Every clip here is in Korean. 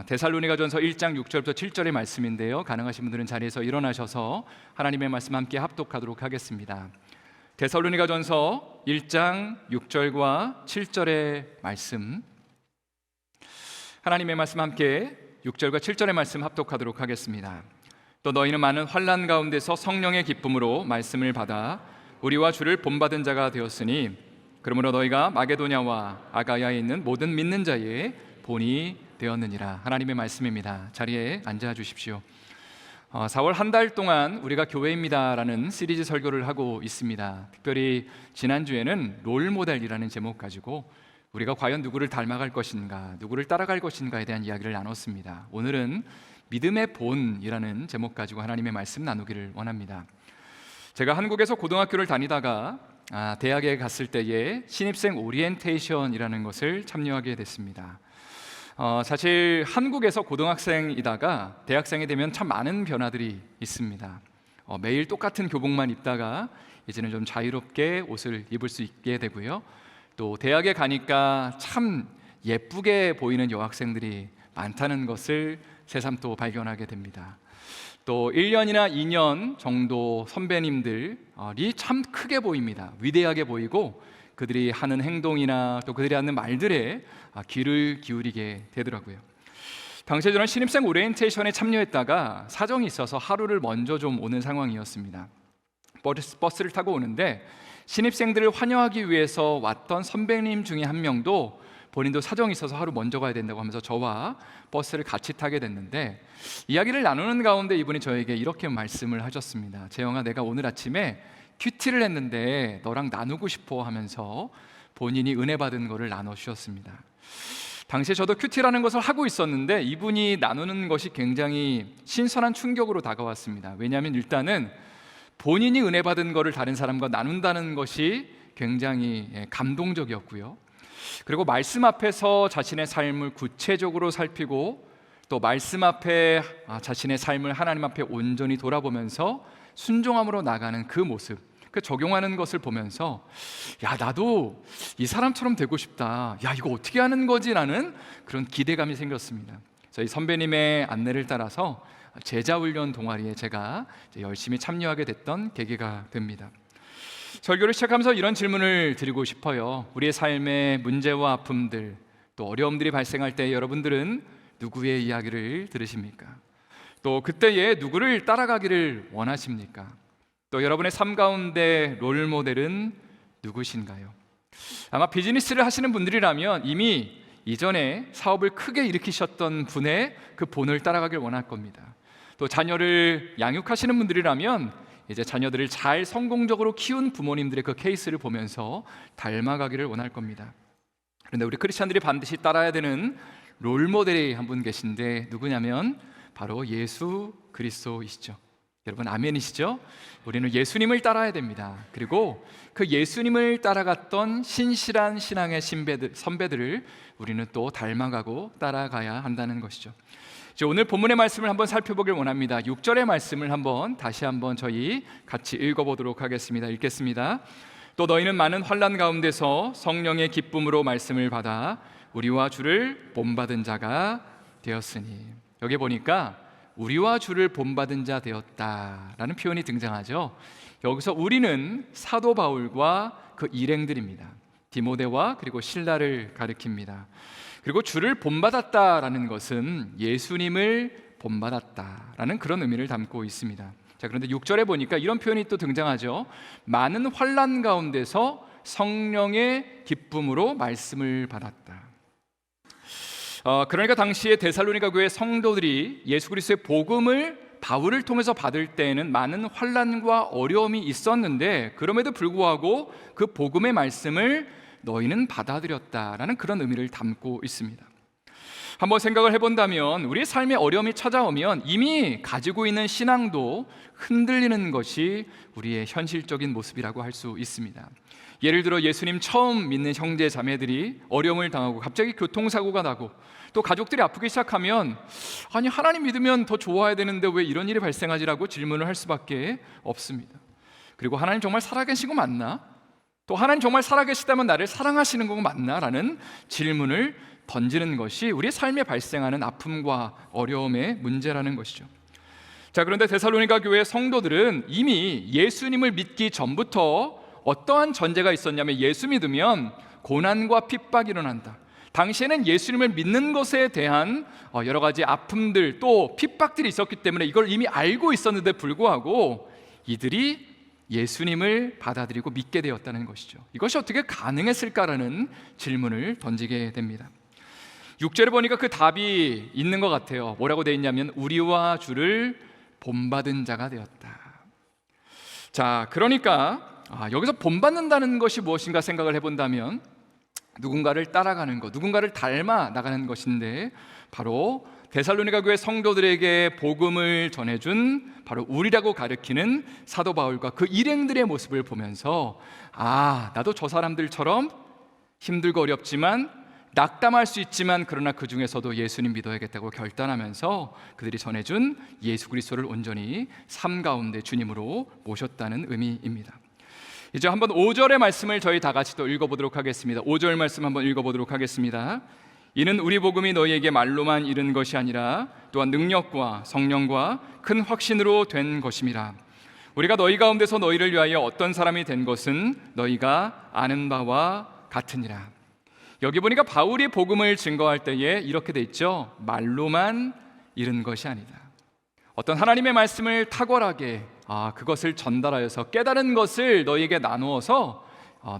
데살로니가전서 1장 6절부터 7절의 말씀인데요. 가능하신 분들은 자리에서 일어나셔서 하나님의 말씀 함께 합독하도록 하겠습니다. 데살로니가전서 1장 6절과 7절의 말씀, 하나님의 말씀 함께 6절과 7절의 말씀 합독하도록 하겠습니다. 또 너희는 많은 환난 가운데서 성령의 기쁨으로 말씀을 받아 우리와 주를 본받은 자가 되었으니 그러므로 너희가 마게도냐와 아가야에 있는 모든 믿는 자의 본이 되었느니라. 하나님의 말씀입니다. 자리에 앉아 주십시오. 4월 한 달 동안 우리가 교회입니다라는 시리즈 설교를 하고 있습니다. 특별히 지난주에는 롤모델이라는 제목 가지고 우리가 과연 누구를 닮아갈 것인가, 누구를 따라갈 것인가에 대한 이야기를 나눴습니다. 오늘은 믿음의 본이라는 제목 가지고 하나님의 말씀 나누기를 원합니다. 제가 한국에서 고등학교를 다니다가 대학에 갔을 때에 신입생 오리엔테이션이라는 것을 참여하게 됐습니다. 사실 한국에서 고등학생이다가 대학생이 되면 참 많은 변화들이 있습니다. 매일 똑같은 교복만 입다가 이제는 좀 자유롭게 옷을 입을 수 있게 되고요. 또 대학에 가니까 참 예쁘게 보이는 여학생들이 많다는 것을 새삼 또 발견하게 됩니다. 또 1년이나 2년 정도 선배님들이 참 크게 보입니다. 위대하게 보이고 그들이 하는 행동이나 또 그들이 하는 말들에 귀를 기울이게 되더라고요. 당시에 저는 신입생 오리엔테이션에 참여했다가 사정이 있어서 하루를 먼저 좀 오는 상황이었습니다. 버스를 타고 오는데 신입생들을 환영하기 위해서 왔던 선배님 중에 한 명도 본인도 사정이 있어서 하루 먼저 가야 된다고 하면서 저와 버스를 같이 타게 됐는데, 이야기를 나누는 가운데 이분이 저에게 이렇게 말씀을 하셨습니다. 재영아, 내가 오늘 아침에 큐티를 했는데 너랑 나누고 싶어 하면서 본인이 은혜 받은 거를 나눠주셨습니다. 당시에 저도 큐티라는 것을 하고 있었는데 이분이 나누는 것이 굉장히 신선한 충격으로 다가왔습니다. 왜냐하면 일단은 본인이 은혜 받은 거를 다른 사람과 나눈다는 것이 굉장히 감동적이었고요. 그리고 말씀 앞에서 자신의 삶을 구체적으로 살피고 또 말씀 앞에 자신의 삶을 하나님 앞에 온전히 돌아보면서 순종함으로 나가는 그 모습, 그 적용하는 것을 보면서 야, 나도 이 사람처럼 되고 싶다. 야, 이거 어떻게 하는 거지? 라는 그런 기대감이 생겼습니다. 저희 선배님의 안내를 따라서 제자훈련 동아리에 제가 열심히 참여하게 됐던 계기가 됩니다. 설교를 시작하면서 이런 질문을 드리고 싶어요. 우리의 삶의 문제와 아픔들, 또 어려움들이 발생할 때 여러분들은 누구의 이야기를 들으십니까? 또 그때에 누구를 따라가기를 원하십니까? 또 여러분의 삶 가운데 롤모델은 누구신가요? 아마 비즈니스를 하시는 분들이라면 이미 이전에 사업을 크게 일으키셨던 분의 그 본을 따라가길 원할 겁니다. 또 자녀를 양육하시는 분들이라면 이제 자녀들을 잘 성공적으로 키운 부모님들의 그 케이스를 보면서 닮아가기를 원할 겁니다. 그런데 우리 크리스찬들이 반드시 따라야 되는 롤모델이 한 분 계신데 누구냐면 바로 예수 그리스도이시죠. 여러분 아멘이시죠? 우리는 예수님을 따라야 됩니다. 그리고 그 예수님을 따라갔던 신실한 신앙의 선배들을 우리는 또 닮아가고 따라가야 한다는 것이죠. 오늘 본문의 말씀을 한번 살펴보길 원합니다. 6절의 말씀을 다시 한번 저희 같이 읽어보도록 하겠습니다. 읽겠습니다. 또 너희는 많은 환난 가운데서 성령의 기쁨으로 말씀을 받아 우리와 주를 본받은 자가 되었으니, 여기 보니까 우리와 주를 본받은 자 되었다라는 표현이 등장하죠. 여기서 우리는 사도 바울과 그 일행들입니다. 디모데와 그리고 실라를 가리킵니다. 그리고 주를 본받았다라는 것은 예수님을 본받았다라는 그런 의미를 담고 있습니다. 자, 그런데 6절에 보니까 이런 표현이 또 등장하죠. 많은 환난 가운데서 성령의 기쁨으로 말씀을 받았다. 그러니까 당시에 데살로니가 교회 성도들이 예수 그리스도의 복음을 바울을 통해서 받을 때에는 많은 환난과 어려움이 있었는데 그럼에도 불구하고 그 복음의 말씀을 너희는 받아들였다라는 그런 의미를 담고 있습니다. 한번 생각을 해본다면 우리의 삶에 어려움이 찾아오면 이미 가지고 있는 신앙도 흔들리는 것이 우리의 현실적인 모습이라고 할 수 있습니다. 예를 들어 예수님 처음 믿는 형제 자매들이 어려움을 당하고 갑자기 교통사고가 나고 또 가족들이 아프기 시작하면 아니 하나님 믿으면 더 좋아야 되는데 왜 이런 일이 발생하지라고 질문을 할 수밖에 없습니다. 그리고 하나님 정말 살아계신 거 맞나? 또 하나님 정말 살아계시다면 나를 사랑하시는 거 맞나? 라는 질문을 던지는 것이 우리의 삶에 발생하는 아픔과 어려움의 문제라는 것이죠. 자, 그런데 데살로니가 교회 성도들은 이미 예수님을 믿기 전부터 어떠한 전제가 있었냐면, 예수 믿으면 고난과 핍박이 일어난다. 당시에는 예수님을 믿는 것에 대한 여러 가지 아픔들 또 핍박들이 있었기 때문에 이걸 이미 알고 있었는데 불구하고 이들이 예수님을 받아들이고 믿게 되었다는 것이죠. 이것이 어떻게 가능했을까라는 질문을 던지게 됩니다. 6절에 보니까 그 답이 있는 것 같아요. 뭐라고 되어 있냐면 우리와 주를 본받은 자가 되었다. 자, 그러니까 여기서 본받는다는 것이 무엇인가 생각을 해본다면 누군가를 따라가는 것, 누군가를 닮아 나가는 것인데, 바로 데살로니가 교회 성도들에게 복음을 전해준 바로 우리라고 가리키는 사도 바울과 그 일행들의 모습을 보면서 나도 저 사람들처럼 힘들고 어렵지만 낙담할 수 있지만 그러나 그 중에서도 예수님 믿어야겠다고 결단하면서 그들이 전해준 예수 그리스도를 온전히 삶 가운데 주님으로 모셨다는 의미입니다. 이제 한번 5절의 말씀을 저희 다 같이 또 읽어보도록 하겠습니다. 5절 말씀 한번 읽어보도록 하겠습니다. 이는 우리 복음이 너희에게 말로만 이른 것이 아니라 또한 능력과 성령과 큰 확신으로 된 것임이라. 우리가 너희 가운데서 너희를 위하여 어떤 사람이 된 것은 너희가 아는 바와 같으니라. 여기 보니까 바울이 복음을 증거할 때에 이렇게 돼 있죠. 말로만 이른 것이 아니다. 어떤 하나님의 말씀을 탁월하게 그것을 전달하여서 깨달은 것을 너희에게 나누어서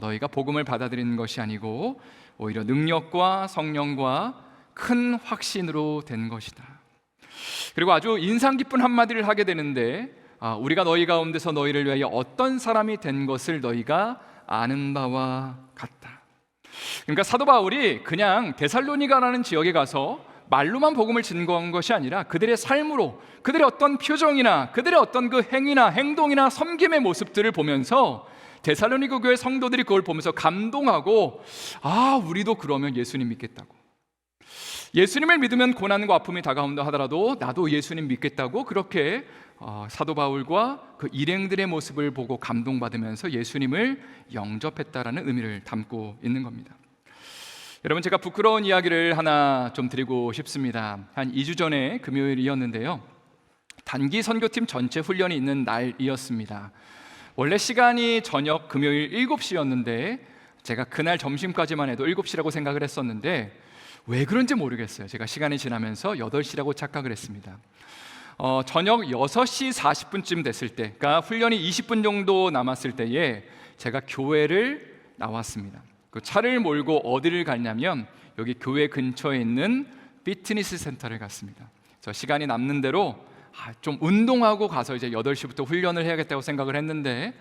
너희가 복음을 받아들이는 것이 아니고 오히려 능력과 성령과 큰 확신으로 된 것이다. 그리고 아주 인상 깊은 한마디를 하게 되는데, 우리가 너희 가운데서 너희를 위하여 어떤 사람이 된 것을 너희가 아는 바와 같다. 그러니까 사도 바울이 그냥 데살로니가라는 지역에 가서 말로만 복음을 증거한 것이 아니라 그들의 삶으로, 그들의 어떤 표정이나 그들의 어떤 그 행위나 행동이나 섬김의 모습들을 보면서 데살로니가 교회 성도들이 그걸 보면서 감동하고, 우리도 그러면 예수님 믿겠다고, 예수님을 믿으면 고난과 아픔이 다가온다 하더라도 나도 예수님 믿겠다고, 그렇게 사도 바울과 그 일행들의 모습을 보고 감동받으면서 예수님을 영접했다라는 의미를 담고 있는 겁니다. 여러분, 제가 부끄러운 이야기를 하나 좀 드리고 싶습니다. 한 2주 전에 금요일이었는데요, 단기 선교팀 전체 훈련이 있는 날이었습니다. 원래 시간이 저녁 금요일 7시였는데 제가 그날 점심까지만 해도 7시라고 생각을 했었는데 왜 그런지 모르겠어요. 제가 시간이 지나면서 8시라고 착각을 했습니다. 저녁 6시 40분쯤 됐을 때, 그러니까 훈련이 20분 정도 남았을 때에 제가 교회를 나왔습니다. 그 차를 몰고 어디를 갔냐면 여기 교회 근처에 있는 피트니스 센터를 갔습니다. 저 시간이 남는 대로 좀 운동하고 가서 이제 8시부터 훈련을 해야겠다고 생각을 했는데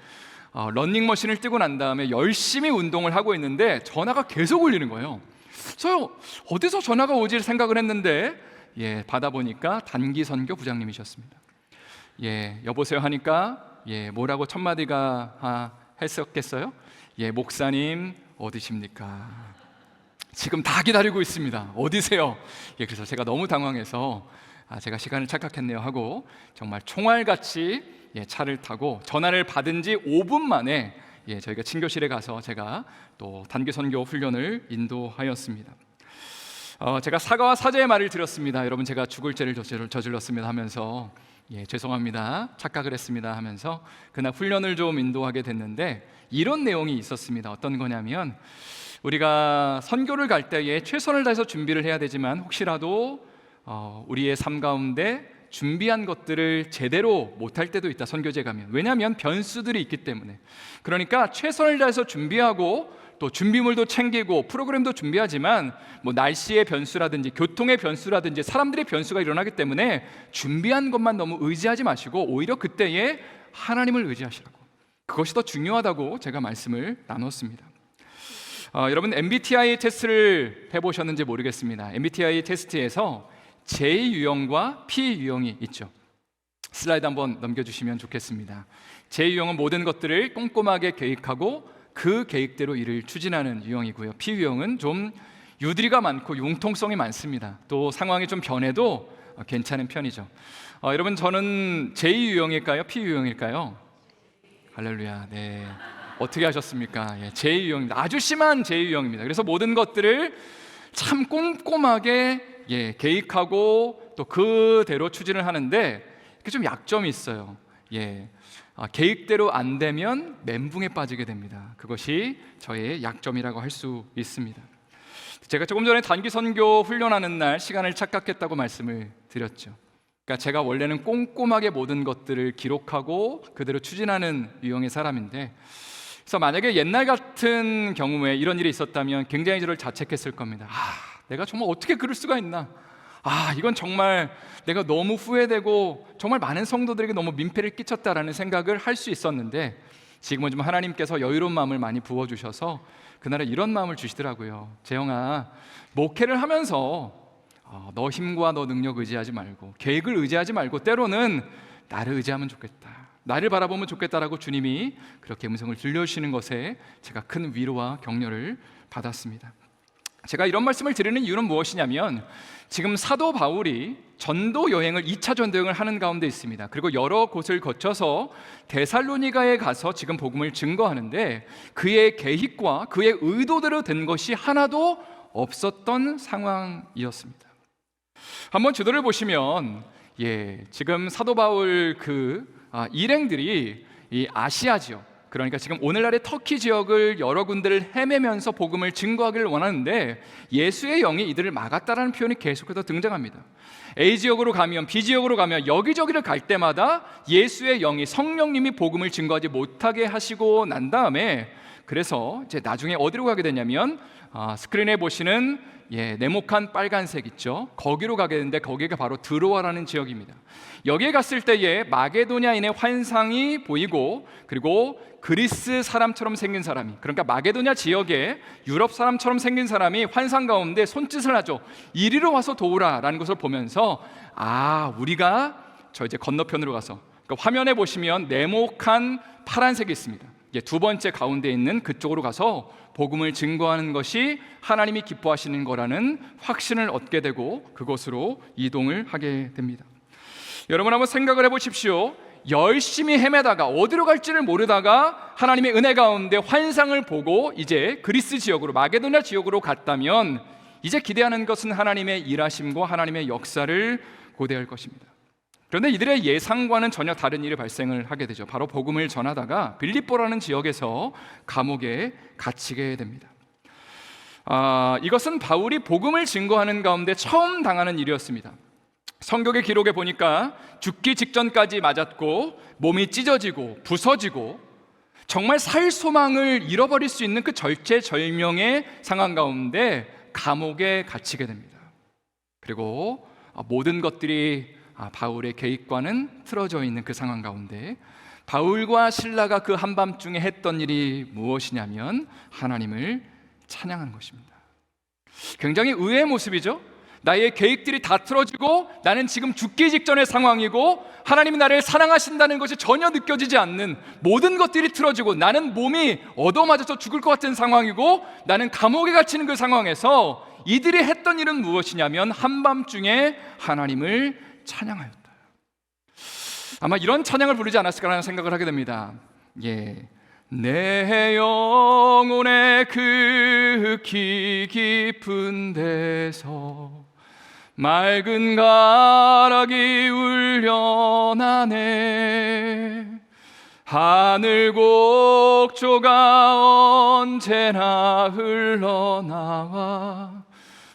러닝머신을 뜨고 난 다음에 열심히 운동을 하고 있는데 전화가 계속 울리는 거예요. 그래서 어디서 전화가 오지 생각을 했는데 받아보니까 단기 선교 부장님이셨습니다. 여보세요 하니까 뭐라고 첫 마디가 했었겠어요? 목사님 어디십니까? 지금 다 기다리고 있습니다. 어디세요? 그래서 제가 너무 당황해서 제가 시간을 착각했네요 하고 정말 총알같이 차를 타고 전화를 받은 지 5분 만에 저희가 친교실에 가서 제가 또 단기 선교 훈련을 인도하였습니다. 제가 사과와 사죄의 말을 드렸습니다. 여러분, 제가 죽을 죄를 저질렀습니다 하면서 죄송합니다, 착각을 했습니다 하면서 그날 훈련을 좀 인도하게 됐는데 이런 내용이 있었습니다. 어떤 거냐면 우리가 선교를 갈 때에 최선을 다해서 준비를 해야 되지만 혹시라도 우리의 삶 가운데 준비한 것들을 제대로 못할 때도 있다, 선교제 가면. 왜냐하면 변수들이 있기 때문에. 그러니까 최선을 다해서 준비하고 또 준비물도 챙기고 프로그램도 준비하지만 날씨의 변수라든지 교통의 변수라든지 사람들의 변수가 일어나기 때문에 준비한 것만 너무 의지하지 마시고 오히려 그때에 하나님을 의지하시라고, 그것이 더 중요하다고 제가 말씀을 나눴습니다. 여러분, MBTI 테스트를 해보셨는지 모르겠습니다. MBTI 테스트에서 J 유형과 P 유형이 있죠. 슬라이드 한번 넘겨주시면 좋겠습니다. J 유형은 모든 것들을 꼼꼼하게 계획하고 그 계획대로 일을 추진하는 유형이고요. P 유형은 좀 유두리가 많고 융통성이 많습니다. 또 상황이 좀 변해도 괜찮은 편이죠. 여러분, 저는 J 유형일까요? P 유형일까요? 할렐루야. 어떻게 하셨습니까? J 유형입니다. 아주 심한 J 유형입니다. 그래서 모든 것들을 참 꼼꼼하게 계획하고 또 그대로 추진을 하는데 이게 좀 약점이 있어요. 계획대로 안 되면 멘붕에 빠지게 됩니다. 그것이 저의 약점이라고 할 수 있습니다. 제가 조금 전에 단기 선교 훈련하는 날 시간을 착각했다고 말씀을 드렸죠. 그러니까 제가 원래는 꼼꼼하게 모든 것들을 기록하고 그대로 추진하는 유형의 사람인데, 그래서 만약에 옛날 같은 경우에 이런 일이 있었다면 굉장히 저를 자책했을 겁니다. 내가 정말 어떻게 그럴 수가 있나? 이건 정말 내가 너무 후회되고 정말 많은 성도들에게 너무 민폐를 끼쳤다라는 생각을 할 수 있었는데, 지금은 좀 하나님께서 여유로운 마음을 많이 부어주셔서 그날에 이런 마음을 주시더라고요. 재영아, 목회를 하면서 너 힘과 너 능력 의지하지 말고, 계획을 의지하지 말고 때로는 나를 의지하면 좋겠다, 나를 바라보면 좋겠다라고 주님이 그렇게 음성을 들려주시는 것에 제가 큰 위로와 격려를 받았습니다. 제가 이런 말씀을 드리는 이유는 무엇이냐면, 지금 사도 바울이 전도 여행을 2차 전도 여행을 하는 가운데 있습니다. 그리고 여러 곳을 거쳐서 데살로니가에 가서 지금 복음을 증거하는데, 그의 계획과 그의 의도대로 된 것이 하나도 없었던 상황이었습니다. 한번 지도를 보시면 지금 사도 바울 일행들이 이 아시아 지역, 그러니까 지금 오늘날의 터키 지역을 여러 군데를 헤매면서 복음을 증거하기를 원하는데, 예수의 영이 이들을 막았다라는 표현이 계속해서 등장합니다. A 지역으로 가면 B 지역으로 가면 여기저기를 갈 때마다 예수의 영이, 성령님이 복음을 증거하지 못하게 하시고 난 다음에, 그래서 이제 나중에 어디로 가게 되냐면 스크린에 보시는 네모칸 빨간색 있죠? 거기로 가게 되는데, 거기가 바로 드로아라는 지역입니다. 여기에 갔을 때에 마게도냐인의 환상이 보이고, 그리고 그리스 사람처럼 생긴 사람이, 그러니까 마게도냐 지역에 유럽 사람처럼 생긴 사람이 환상 가운데 손짓을 하죠. 이리로 와서 도우라라는 것을 보면서, 우리가 저 이제 건너편으로 가서, 그러니까 화면에 보시면 네모칸 파란색이 있습니다. 두 번째 가운데 있는 그쪽으로 가서 복음을 증거하는 것이 하나님이 기뻐하시는 거라는 확신을 얻게 되고 그곳으로 이동을 하게 됩니다. 여러분, 한번 생각을 해보십시오. 열심히 헤매다가 어디로 갈지를 모르다가 하나님의 은혜 가운데 환상을 보고 이제 그리스 지역으로, 마게도냐 지역으로 갔다면, 이제 기대하는 것은 하나님의 일하심과 하나님의 역사를 고대할 것입니다. 그런데 이들의 예상과는 전혀 다른 일이 발생을 하게 되죠. 바로 복음을 전하다가 빌립보라는 지역에서 감옥에 갇히게 됩니다. 이것은 바울이 복음을 증거하는 가운데 처음 당하는 일이었습니다. 성경의 기록에 보니까 죽기 직전까지 맞았고, 몸이 찢어지고 부서지고, 정말 살 소망을 잃어버릴 수 있는 그 절체절명의 상황 가운데 감옥에 갇히게 됩니다. 그리고 모든 것들이 바울의 계획과는 틀어져 있는 그 상황 가운데 바울과 실라가 그 한밤중에 했던 일이 무엇이냐면 하나님을 찬양한 것입니다. 굉장히 의외의 모습이죠. 나의 계획들이 다 틀어지고 나는 지금 죽기 직전의 상황이고 하나님이 나를 사랑하신다는 것이 전혀 느껴지지 않는, 모든 것들이 틀어지고 나는 몸이 얻어맞아서 죽을 것 같은 상황이고 나는 감옥에 갇히는 그 상황에서 이들이 했던 일은 무엇이냐면 한밤중에 하나님을 찬양하였다. 아마 이런 찬양을 부르지 않았을까라는 생각을 하게 됩니다. 내 영혼의 그 깊은 데서 맑은 가락이 울려나네. 하늘 곡조가 언제나 흘러나와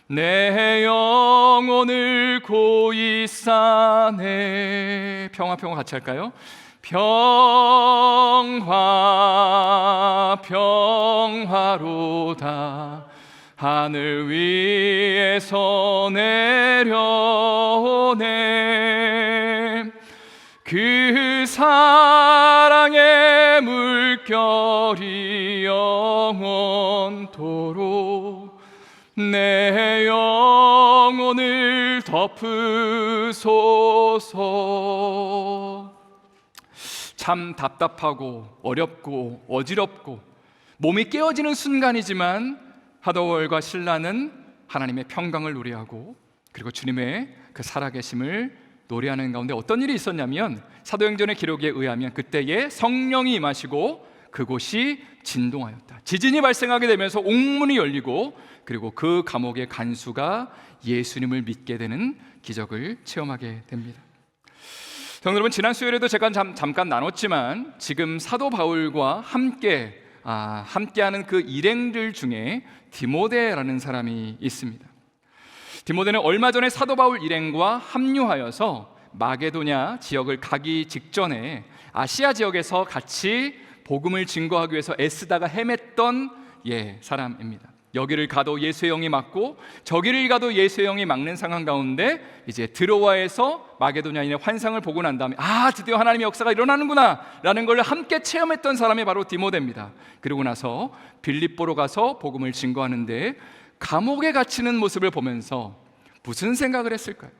내 영혼을 고이 싸네. 평화 같이 할까요? 평화로다. 하늘 위에서 내려오네. 그 사랑의 물결이 영원토록 내 영혼을 덮으소서. 참 답답하고 어렵고 어지럽고 몸이 깨어지는 순간이지만 하도월과 실라는 하나님의 평강을 노래하고 그리고 주님의 그 살아계심을 노래하는 가운데 어떤 일이 있었냐면, 사도행전의 기록에 의하면 그때에 성령이 임하시고 그곳이 진동하였다. 지진이 발생하게 되면서 옥문이 열리고 그리고 그 감옥의 간수가 예수님을 믿게 되는 기적을 체험하게 됩니다. 성도 여러분, 지난 수요일에도 제가 잠깐 나눴지만 지금 사도 바울과 함께하는 그 일행들 중에 디모데라는 사람이 있습니다. 디모데는 얼마 전에 사도 바울 일행과 합류하여서 마게도냐 지역을 가기 직전에 아시아 지역에서 같이 복음을 증거하기 위해서 애쓰다가 헤맸던 사람입니다. 여기를 가도 예수의 영이 막고 저기를 가도 예수의 영이 막는 상황 가운데 이제 드로아에서 마게도냐인의 환상을 보고 난 다음에 드디어 하나님의 역사가 일어나는구나 라는 걸 함께 체험했던 사람이 바로 디모데입니다. 그리고 나서 빌립보로 가서 복음을 증거하는데 감옥에 갇히는 모습을 보면서 무슨 생각을 했을까요?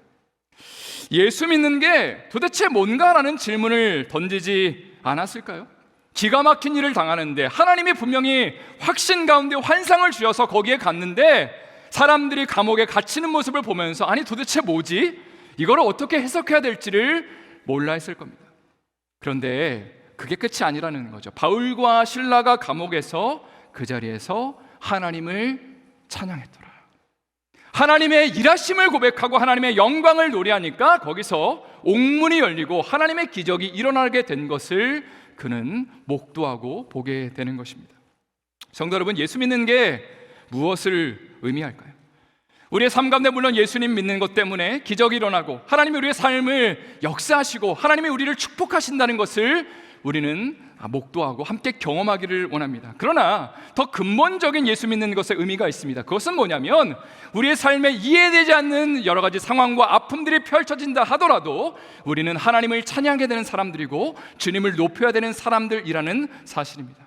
예수 믿는 게 도대체 뭔가라는 질문을 던지지 않았을까요? 기가 막힌 일을 당하는데 하나님이 분명히 확신 가운데 환상을 주셔서 거기에 갔는데 사람들이 감옥에 갇히는 모습을 보면서 아니 도대체 뭐지? 이걸 어떻게 해석해야 될지를 몰라 했을 겁니다. 그런데 그게 끝이 아니라는 거죠. 바울과 실라가 감옥에서 그 자리에서 하나님을 찬양했더라. 하나님의 일하심을 고백하고 하나님의 영광을 노래하니까 거기서 옥문이 열리고 하나님의 기적이 일어나게 된 것을 그는 목도하고 보게 되는 것입니다. 성도 여러분, 예수 믿는 게 무엇을 의미할까요? 우리의 삶 가운데 물론 예수님 믿는 것 때문에 기적이 일어나고 하나님이 우리의 삶을 역사하시고 하나님이 우리를 축복하신다는 것을 우리는 목도하고 함께 경험하기를 원합니다. 그러나 더 근본적인 예수 믿는 것에 의미가 있습니다. 그것은 뭐냐면 우리의 삶에 이해되지 않는 여러 가지 상황과 아픔들이 펼쳐진다 하더라도 우리는 하나님을 찬양하게 되는 사람들이고 주님을 높여야 되는 사람들이라는 사실입니다.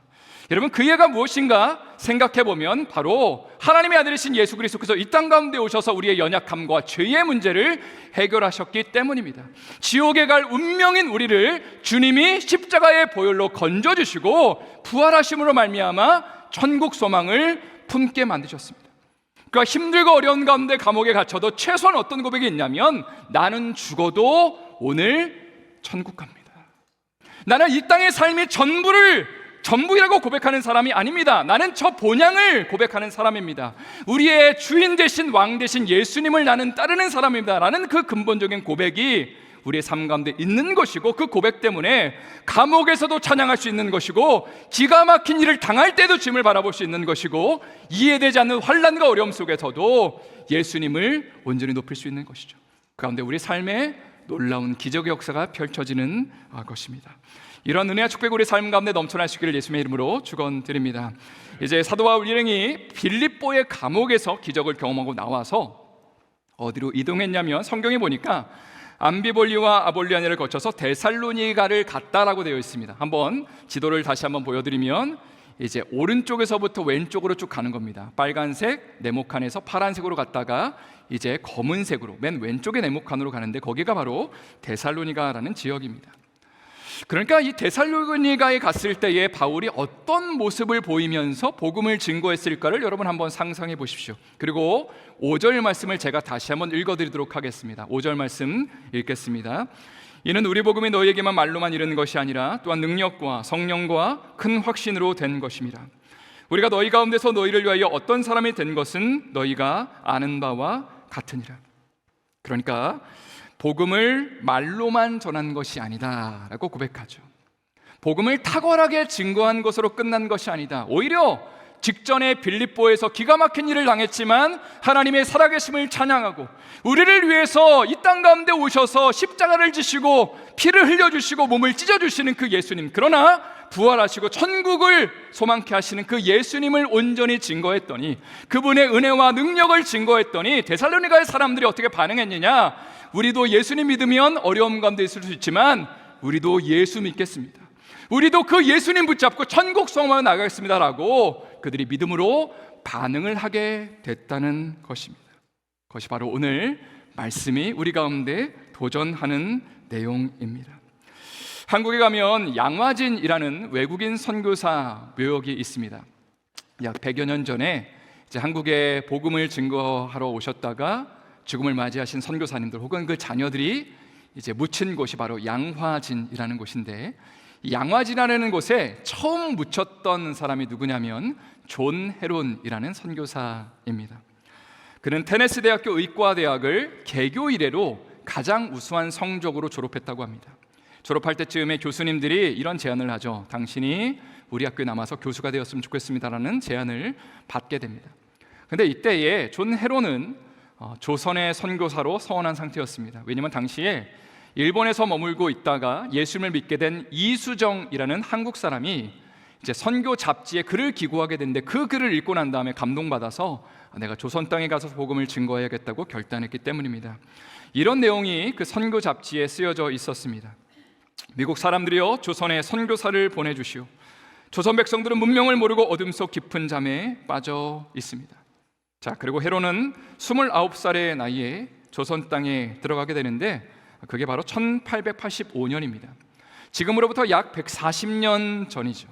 여러분, 그 예가 무엇인가 생각해보면 바로 하나님의 아들이신 예수 그리스도께서 이 땅 가운데 오셔서 우리의 연약함과 죄의 문제를 해결하셨기 때문입니다. 지옥에 갈 운명인 우리를 주님이 십자가의 보혈로 건져주시고 부활하심으로 말미암아 천국 소망을 품게 만드셨습니다. 그러니까 힘들고 어려운 가운데 감옥에 갇혀도 최소한 어떤 고백이 있냐면 나는 죽어도 오늘 천국 갑니다. 나는 이 땅의 삶이 전부이라고 고백하는 사람이 아닙니다. 나는 저 본향을 고백하는 사람입니다. 우리의 주인 되신 왕 되신 예수님을 나는 따르는 사람입니다 라는 그 근본적인 고백이 우리의 삶 가운데 있는 것이고 그 고백 때문에 감옥에서도 찬양할 수 있는 것이고 기가 막힌 일을 당할 때도 주님을 바라볼 수 있는 것이고 이해되지 않는 환난과 어려움 속에서도 예수님을 온전히 높일 수 있는 것이죠. 그 가운데 우리 삶에 놀라운 기적의 역사가 펼쳐지는 것입니다. 이런 은혜와 축복이 우리 삶 가운데 넘쳐나시기를 예수님의 이름으로 축원드립니다. 이제 사도 바울 일행이 빌립보의 감옥에서 기적을 경험하고 나와서 어디로 이동했냐면 성경에 보니까 암비볼리와 아볼리아냐를 거쳐서 데살로니가를 갔다라고 되어 있습니다. 한번 지도를 다시 한번 보여드리면 이제 오른쪽에서부터 왼쪽으로 쭉 가는 겁니다. 빨간색 네모칸에서 파란색으로 갔다가 이제 검은색으로 맨 왼쪽의 네모칸으로 가는데 거기가 바로 데살로니가라는 지역입니다. 그러니까 이 데살로니가에 갔을 때에 바울이 어떤 모습을 보이면서 복음을 증거했을까를 여러분 한번 상상해 보십시오. 그리고 5절 말씀을 제가 다시 한번 읽어드리도록 하겠습니다. 5절 말씀 읽겠습니다. 이는 우리 복음이 너희에게만 말로만 이르는 것이 아니라 또한 능력과 성령과 큰 확신으로 된 것임이라. 우리가 너희 가운데서 너희를 위하여 어떤 사람이 된 것은 너희가 아는 바와 같으니라. 그러니까 복음을 말로만 전한 것이 아니다 라고 고백하죠. 복음을 탁월하게 증거한 것으로 끝난 것이 아니다. 오히려 직전에 빌립보에서 기가 막힌 일을 당했지만 하나님의 살아계심을 찬양하고 우리를 위해서 이 땅 가운데 오셔서 십자가를 지시고 피를 흘려주시고 몸을 찢어주시는 그 예수님, 그러나 부활하시고 천국을 소망케 하시는 그 예수님을 온전히 증거했더니, 그분의 은혜와 능력을 증거했더니 데살로니가의 사람들이 어떻게 반응했느냐? 우리도 예수님 믿으면 어려움 가운데 있을 수 있지만 우리도 예수 믿겠습니다, 우리도 그 예수님 붙잡고 천국 소망으로 나가겠습니다라고 그들이 믿음으로 반응을 하게 됐다는 것입니다. 그것이 바로 오늘 말씀이 우리 가운데 도전하는 내용입니다. 한국에 가면 양화진이라는 외국인 선교사 묘역이 있습니다. 약 100여 년 전에 이제 한국에 복음을 증거하러 오셨다가 죽음을 맞이하신 선교사님들 혹은 그 자녀들이 이제 묻힌 곳이 바로 양화진이라는 곳인데, 양화지라는 곳에 처음 묻혔던 사람이 누구냐면 존 헤론이라는 선교사입니다. 그는 테네시 대학교 의과대학을 개교 이래로 가장 우수한 성적으로 졸업했다고 합니다. 졸업할 때쯤에 교수님들이 이런 제안을 하죠. 당신이 우리 학교에 남아서 교수가 되었으면 좋겠습니다라는 제안을 받게 됩니다. 근데 이때에 존 헤론은 조선의 선교사로 서원한 상태였습니다. 왜냐하면 당시에 일본에서 머물고 있다가 예수님을 믿게 된 이수정이라는 한국 사람이 이제 선교 잡지에 글을 기고하게 됐는데 그 글을 읽고 난 다음에 감동받아서 내가 조선 땅에 가서 복음을 증거해야겠다고 결단했기 때문입니다. 이런 내용이 그 선교 잡지에 쓰여져 있었습니다. 미국 사람들이여 조선에 선교사를 보내주시오. 조선 백성들은 문명을 모르고 어둠 속 깊은 잠에 빠져 있습니다. 자, 그리고 헤론은 29살의 나이에 조선 땅에 들어가게 되는데 그게 바로 1885년입니다. 지금으로부터 약 140년 전이죠.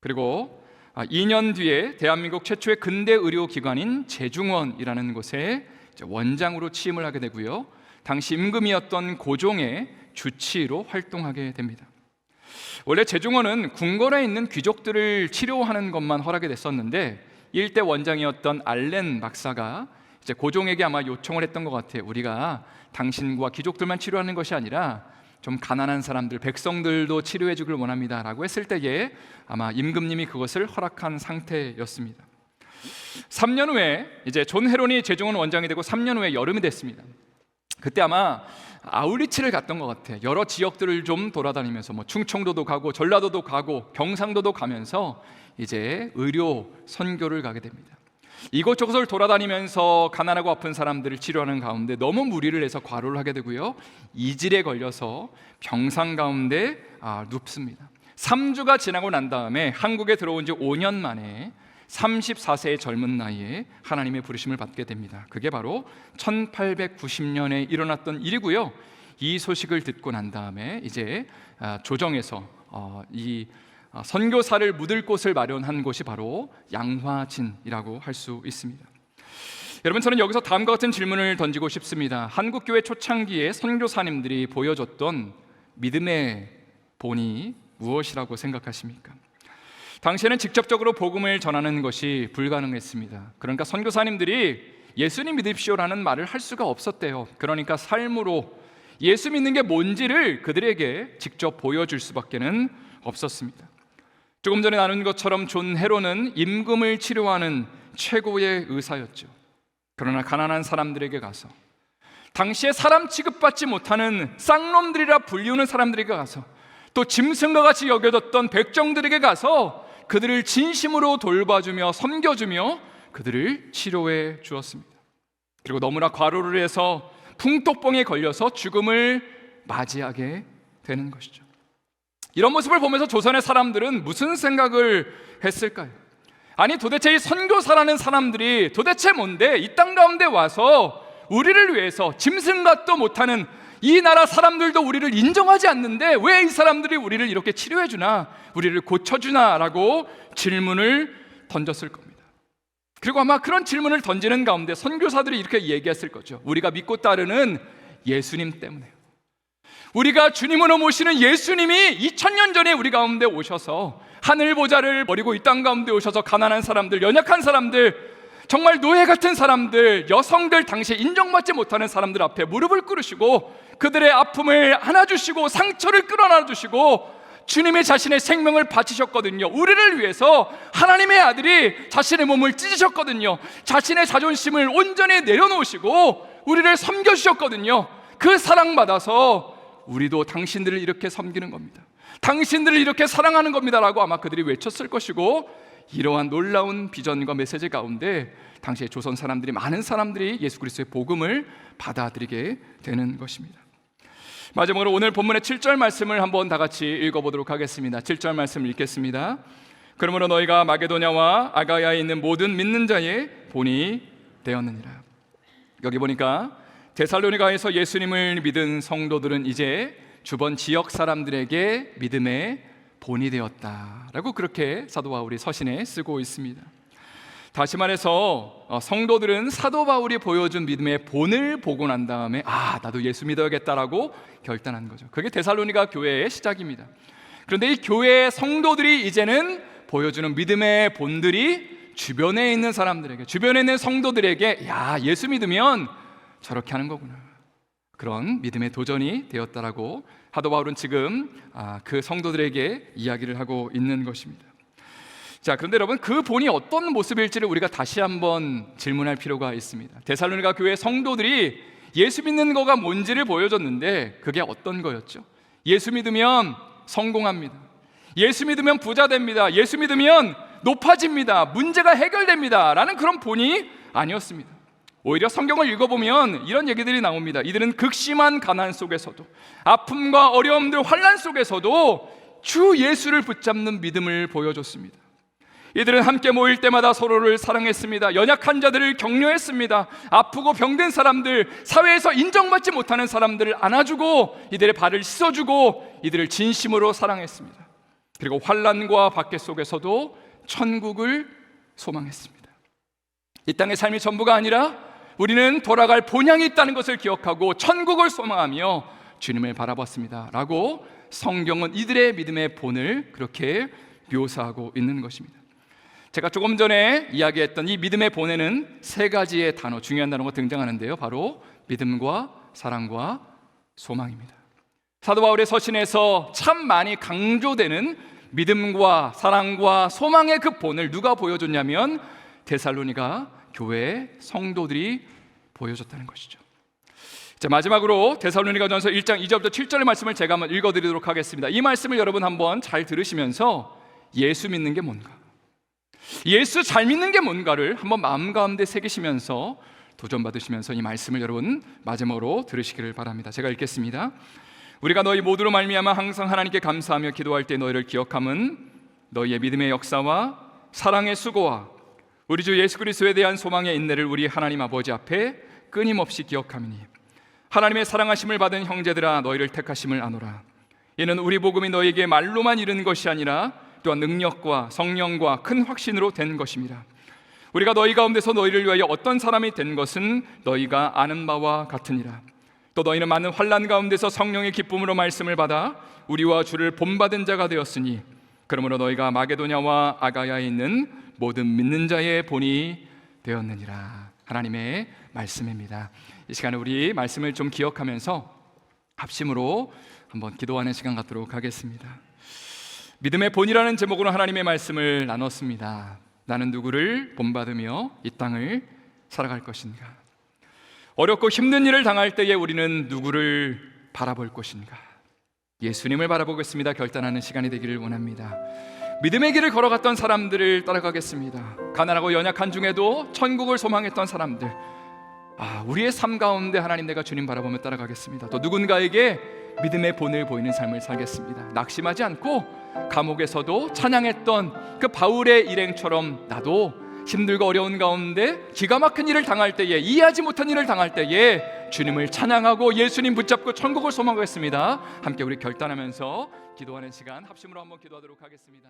그리고 2년 뒤에 대한민국 최초의 근대 의료기관인 제중원이라는 곳에 원장으로 취임을 하게 되고요. 당시 임금이었던 고종의 주치의로 활동하게 됩니다. 원래 제중원은 궁궐에 있는 귀족들을 치료하는 것만 허락이 됐었는데 일대 원장이었던 알렌 박사가 이제 고종에게 아마 요청을 했던 것 같아요. 우리가 당신과 귀족들만 치료하는 것이 아니라 좀 가난한 사람들, 백성들도 치료해 주길 원합니다 라고 했을 때에 아마 임금님이 그것을 허락한 상태였습니다. 3년 후에 이제 존 헤론이 제중원 원장이 되고 3년 후에 여름이 됐습니다. 그때 아마 아울리치를 갔던 것 같아요. 여러 지역들을 좀 돌아다니면서 충청도도 가고 전라도도 가고 경상도도 가면서 이제 의료 선교를 가게 됩니다. 이곳저곳을 돌아다니면서 가난하고 아픈 사람들을 치료하는 가운데 너무 무리를 해서 과로를 하게 되고요. 이질에 걸려서 병상 가운데 눕습니다. 3주가 지나고 난 다음에 한국에 들어온 지 5년 만에 34세의 젊은 나이에 하나님의 부르심을 받게 됩니다. 그게 바로 1890년에 일어났던 일이고요. 이 소식을 듣고 난 다음에 이제 조정에서 이 선교사를 묻을 곳을 마련한 곳이 바로 양화진이라고 할 수 있습니다. 여러분, 저는 여기서 다음과 같은 질문을 던지고 싶습니다. 한국교회 초창기에 선교사님들이 보여줬던 믿음의 본이 무엇이라고 생각하십니까? 당시에는 직접적으로 복음을 전하는 것이 불가능했습니다. 그러니까 선교사님들이 예수님 믿으십시오라는 말을 할 수가 없었대요. 그러니까 삶으로 예수 믿는 게 뭔지를 그들에게 직접 보여줄 수밖에는 없었습니다. 조금 전에 나눈 것처럼 존 헤론은 임금을 치료하는 최고의 의사였죠. 그러나 가난한 사람들에게 가서, 당시에 사람 취급받지 못하는 쌍놈들이라 불리우는 사람들에게 가서, 또 짐승과 같이 여겨졌던 백정들에게 가서 그들을 진심으로 돌봐주며 섬겨주며 그들을 치료해 주었습니다. 그리고 너무나 과로를 해서 풍토병에 걸려서 죽음을 맞이하게 되는 것이죠. 이런 모습을 보면서 조선의 사람들은 무슨 생각을 했을까요? 아니, 도대체 이 선교사라는 사람들이 도대체 뭔데 이 땅 가운데 와서 우리를 위해서 짐승같도 못하는 이 나라 사람들도 우리를 인정하지 않는데 왜 이 사람들이 우리를 이렇게 치료해 주나, 우리를 고쳐주나 라고 질문을 던졌을 겁니다. 그리고 아마 그런 질문을 던지는 가운데 선교사들이 이렇게 얘기했을 거죠. 우리가 믿고 따르는 예수님 때문에, 우리가 주님으로 모시는 예수님이 2000년 전에 우리 가운데 오셔서 하늘 보좌를 버리고 이 땅 가운데 오셔서 가난한 사람들, 연약한 사람들, 정말 노예 같은 사람들, 여성들, 당시에 인정받지 못하는 사람들 앞에 무릎을 꿇으시고 그들의 아픔을 안아주시고 상처를 끌어안아주시고 주님이 자신의 생명을 바치셨거든요. 우리를 위해서 하나님의 아들이 자신의 몸을 찢으셨거든요. 자신의 자존심을 온전히 내려놓으시고 우리를 섬겨주셨거든요. 그 사랑받아서 우리도 당신들을 이렇게 섬기는 겁니다, 당신들을 이렇게 사랑하는 겁니다 라고 아마 그들이 외쳤을 것이고, 이러한 놀라운 비전과 메시지 가운데 당시에 조선 사람들이, 많은 사람들이 예수 그리스도의 복음을 받아들이게 되는 것입니다. 마지막으로 오늘 본문의 7절 말씀을 한번 다 같이 읽어보도록 하겠습니다. 7절 말씀 읽겠습니다. 그러므로 너희가 마게도냐와 아가야에 있는 모든 믿는 자의 본이 되었느니라. 여기 보니까 데살로니가에서 예수님을 믿은 성도들은 이제 주변 지역 사람들에게 믿음의 본이 되었다라고 그렇게 사도 바울이 서신에 쓰고 있습니다. 다시 말해서 성도들은 사도 바울이 보여준 믿음의 본을 보고 난 다음에 나도 예수 믿어야겠다라고 결단한 거죠. 그게 데살로니가 교회의 시작입니다. 그런데 이 교회의 성도들이 이제는 보여주는 믿음의 본들이 주변에 있는 사람들에게, 주변에 있는 성도들에게, 야, 예수 믿으면 저렇게 하는 거구나, 그런 믿음의 도전이 되었다라고 사도 바울은 지금 그 성도들에게 이야기를 하고 있는 것입니다. 자, 그런데 여러분, 그 본이 어떤 모습일지를 우리가 다시 한번 질문할 필요가 있습니다. 데살로니가 교회 성도들이 예수 믿는 거가 뭔지를 보여줬는데 그게 어떤 거였죠? 예수 믿으면 성공합니다. 예수 믿으면 부자 됩니다. 예수 믿으면 높아집니다. 문제가 해결됩니다. 라는 그런 본이 아니었습니다. 오히려 성경을 읽어보면 이런 얘기들이 나옵니다. 이들은 극심한 가난 속에서도, 아픔과 어려움들, 환난 속에서도 주 예수를 붙잡는 믿음을 보여줬습니다. 이들은 함께 모일 때마다 서로를 사랑했습니다. 연약한 자들을 격려했습니다. 아프고 병든 사람들, 사회에서 인정받지 못하는 사람들을 안아주고 이들의 발을 씻어주고 이들을 진심으로 사랑했습니다. 그리고 환난과 박해 속에서도 천국을 소망했습니다. 이 땅의 삶이 전부가 아니라 우리는 돌아갈 본향이 있다는 것을 기억하고 천국을 소망하며 주님을 바라봤습니다 라고 성경은 이들의 믿음의 본을 그렇게 묘사하고 있는 것입니다. 제가 조금 전에 이야기했던 이 믿음의 본에는 세 가지의 단어, 중요한 단어가 등장하는데요, 바로 믿음과 사랑과 소망입니다. 사도 바울의 서신에서 참 많이 강조되는 믿음과 사랑과 소망의 그 본을 누가 보여줬냐면 데살로니가 교회의 성도들이 보여줬다는 것이죠. 자, 마지막으로 데살로니가전서 1장 2절부터 7절의 말씀을 제가 한번 읽어드리도록 하겠습니다. 이 말씀을 여러분 한번 잘 들으시면서 예수 믿는 게 뭔가, 예수 잘 믿는 게 뭔가를 한번 마음 가운데 새기시면서 도전받으시면서 이 말씀을 여러분 마지막으로 들으시기를 바랍니다. 제가 읽겠습니다. 우리가 너희 모두로 말미암아 항상 하나님께 감사하며 기도할 때 너희를 기억함은 너희의 믿음의 역사와 사랑의 수고와 우리 주 예수 그리스도에 대한 소망의 인내를 우리 하나님 아버지 앞에 끊임없이 기억함이니 하나님의 사랑하심을 받은 형제들아 너희를 택하심을 아노라. 이는 우리 복음이 너희에게 말로만 이른 것이 아니라 또한 능력과 성령과 큰 확신으로 된 것임이라. 우리가 너희 가운데서 너희를 위하여 어떤 사람이 된 것은 너희가 아는 바와 같으니라. 또 너희는 많은 환난 가운데서 성령의 기쁨으로 말씀을 받아 우리와 주를 본받은 자가 되었으니 그러므로 너희가 마게도냐와 아가야에 있는 모든 믿는 자의 본이 되었느니라. 하나님의 말씀입니다. 이 시간에 우리 말씀을 좀 기억하면서 합심으로 한번 기도하는 시간 갖도록 하겠습니다. 믿음의 본이라는 제목으로 하나님의 말씀을 나눴습니다. 나는 누구를 본받으며 이 땅을 살아갈 것인가? 어렵고 힘든 일을 당할 때에 우리는 누구를 바라볼 것인가? 예수님을 바라보겠습니다. 결단하는 시간이 되기를 원합니다. 믿음의 길을 걸어갔던 사람들을 따라가겠습니다. 가난하고 연약한 중에도 천국을 소망했던 사람들, 우리의 삶 가운데 하나님, 내가 주님 바라보며 따라가겠습니다. 또 누군가에게 믿음의 본을 보이는 삶을 살겠습니다. 낙심하지 않고 감옥에서도 찬양했던 그 바울의 일행처럼 나도 힘들고 어려운 가운데 기가 막힌 일을 당할 때에, 이해하지 못한 일을 당할 때에 주님을 찬양하고 예수님 붙잡고 천국을 소망하겠습니다. 함께 우리 결단하면서 기도하는 시간 합심으로 한번 기도하도록 하겠습니다.